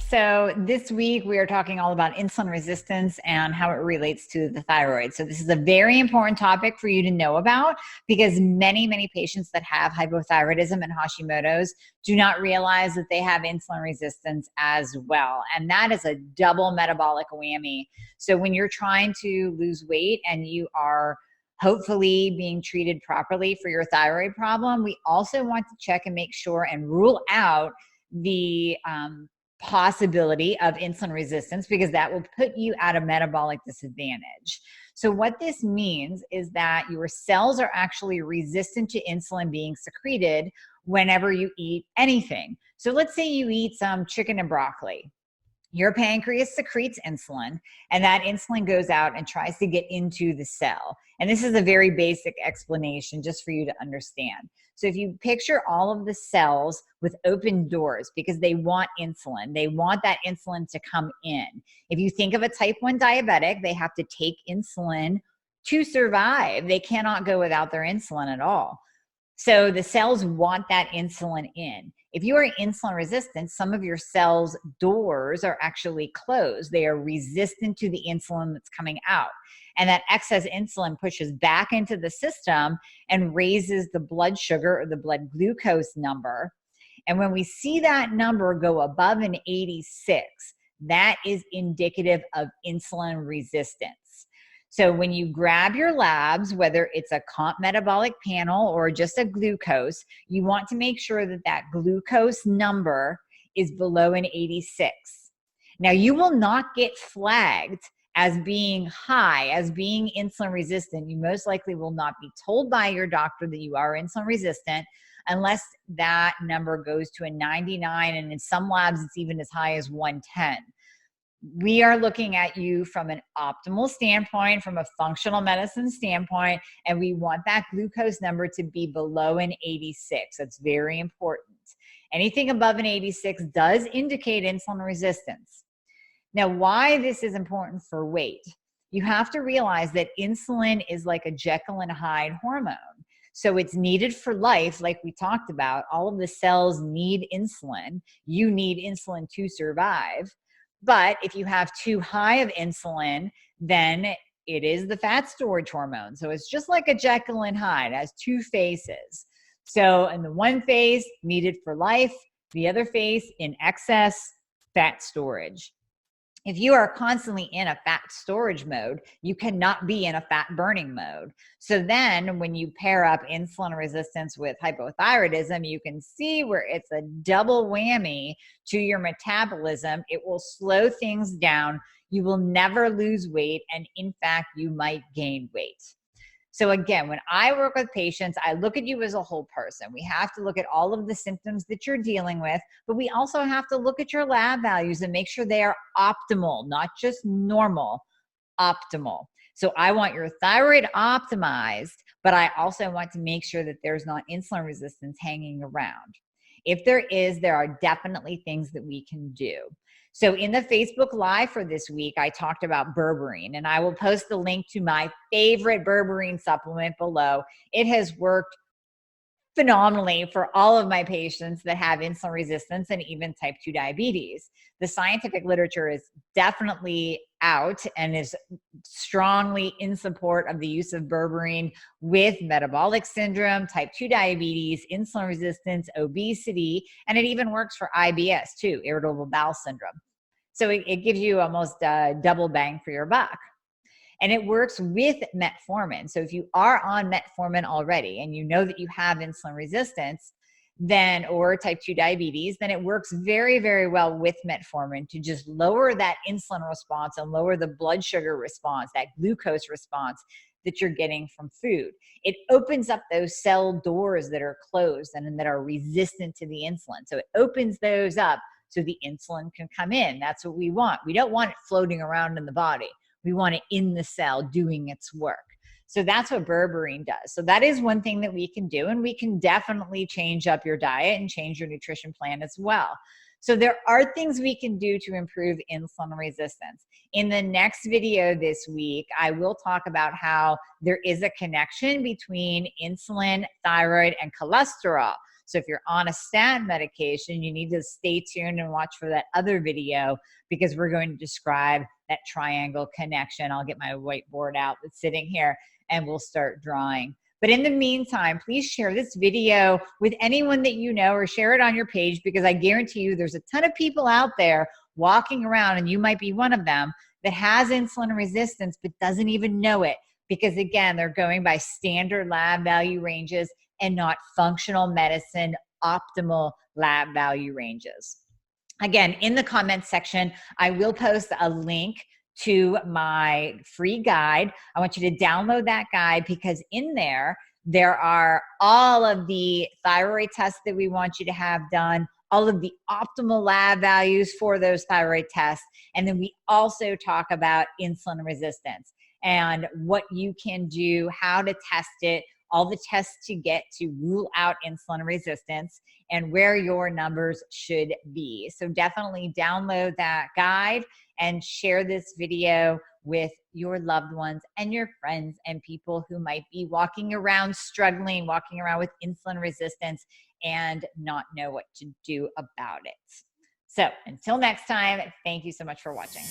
So this week we are talking all about insulin resistance and how it relates to the thyroid. So this is a very important topic for you to know about because many patients that have hypothyroidism and Hashimoto's do not realize that they have insulin resistance as well. And that is a double metabolic whammy. So when you're trying to lose weight and you are hopefully being treated properly for your thyroid problem, we also want to check and make sure and rule out the possibility of insulin resistance because that will put you at a metabolic disadvantage. So what this means is that your cells are actually resistant to insulin being secreted whenever you eat anything. So let's say you eat some chicken and broccoli. Your pancreas secretes insulin, and that insulin goes out and tries to get into the cell. And this is a very basic explanation just for you to understand. So if you picture all of the cells with open doors because they want insulin, they want that insulin to come in. If you think of a type 1 diabetic, they have to take insulin to survive. They cannot go without their insulin at all. So the cells want that insulin in. If you are insulin resistant, some of your cells' doors are actually closed. They are resistant to the insulin that's coming out. And that excess insulin pushes back into the system and raises the blood sugar or the blood glucose number. And when we see that number go above an 86, that is indicative of insulin resistance. So when you grab your labs, whether it's a comp metabolic panel or just a glucose, you want to make sure that that glucose number is below an 86. Now, you will not get flagged as being high, as being insulin resistant. You most likely will not be told by your doctor that you are insulin resistant unless that number goes to a 99, and in some labs, it's even as high as 110. We are looking at you from an optimal standpoint, from a functional medicine standpoint, and we want that glucose number to be below an 86. That's very important. Anything above an 86 does indicate insulin resistance. Now, why this is important for weight? You have to realize that insulin is like a Jekyll and Hyde hormone. So it's needed for life, like we talked about. All of the cells need insulin. You need insulin to survive. But if you have too high of insulin, then it is the fat storage hormone. So it's just like a Jekyll and Hyde, it has two faces. So in the one face, needed for life, the other face, in excess, fat storage. If you are constantly in a fat storage mode, you cannot be in a fat burning mode. So then when you pair up insulin resistance with hypothyroidism, you can see where it's a double whammy to your metabolism. It will slow things down. You will never lose weight. And in fact, you might gain weight. So again, when I work with patients, I look at you as a whole person. We have to look at all of the symptoms that you're dealing with, but we also have to look at your lab values and make sure they are optimal, not just normal, optimal. So I want your thyroid optimized, but I also want to make sure that there's not insulin resistance hanging around. If there is, there are definitely things that we can do. So in the Facebook Live for this week, I talked about berberine, and I will post the link to my favorite berberine supplement below. It has worked phenomenally for all of my patients that have insulin resistance and even type 2 diabetes. The scientific literature is definitely out and is strongly in support of the use of berberine with metabolic syndrome, type 2 diabetes, insulin resistance, obesity, and it even works for IBS too, irritable bowel syndrome. So it gives you almost a double bang for your buck. And it works with metformin. So if you are on metformin already and you know that you have insulin resistance, then or type 2 diabetes, then it works very, very well with metformin to just lower that insulin response and lower the blood sugar response, that glucose response that you're getting from food. It opens up those cell doors that are closed and that are resistant to the insulin. So it opens those up so the insulin can come in. That's what we want. We don't want it floating around in the body. We want it in the cell doing its work. So that's what berberine does. So that is one thing that we can do, and we can definitely change up your diet and change your nutrition plan as well. So there are things we can do to improve insulin resistance. In the next video this week, I will talk about how there is a connection between insulin, thyroid, and cholesterol. So if you're on a statin medication, you need to stay tuned and watch for that other video, because we're going to describe that triangle connection. I'll get my whiteboard out that's sitting here and we'll start drawing. But in the meantime, please share this video with anyone that you know, or share it on your page, because I guarantee you there's a ton of people out there walking around, and you might be one of them, that has insulin resistance but doesn't even know it, because again, they're going by standard lab value ranges and not functional medicine optimal lab value ranges. Again, in the comments section, I will post a link to my free guide. I want you to download that guide, because in there are all of the thyroid tests that we want you to have done, all of the optimal lab values for those thyroid tests. And then we also talk about insulin resistance and what you can do, how to test it, all the tests to get to rule out insulin resistance, and where your numbers should be. So definitely download that guide and share this video with your loved ones and your friends and people who might be walking around struggling, walking around with insulin resistance and not know what to do about it. So until next time, thank you so much for watching.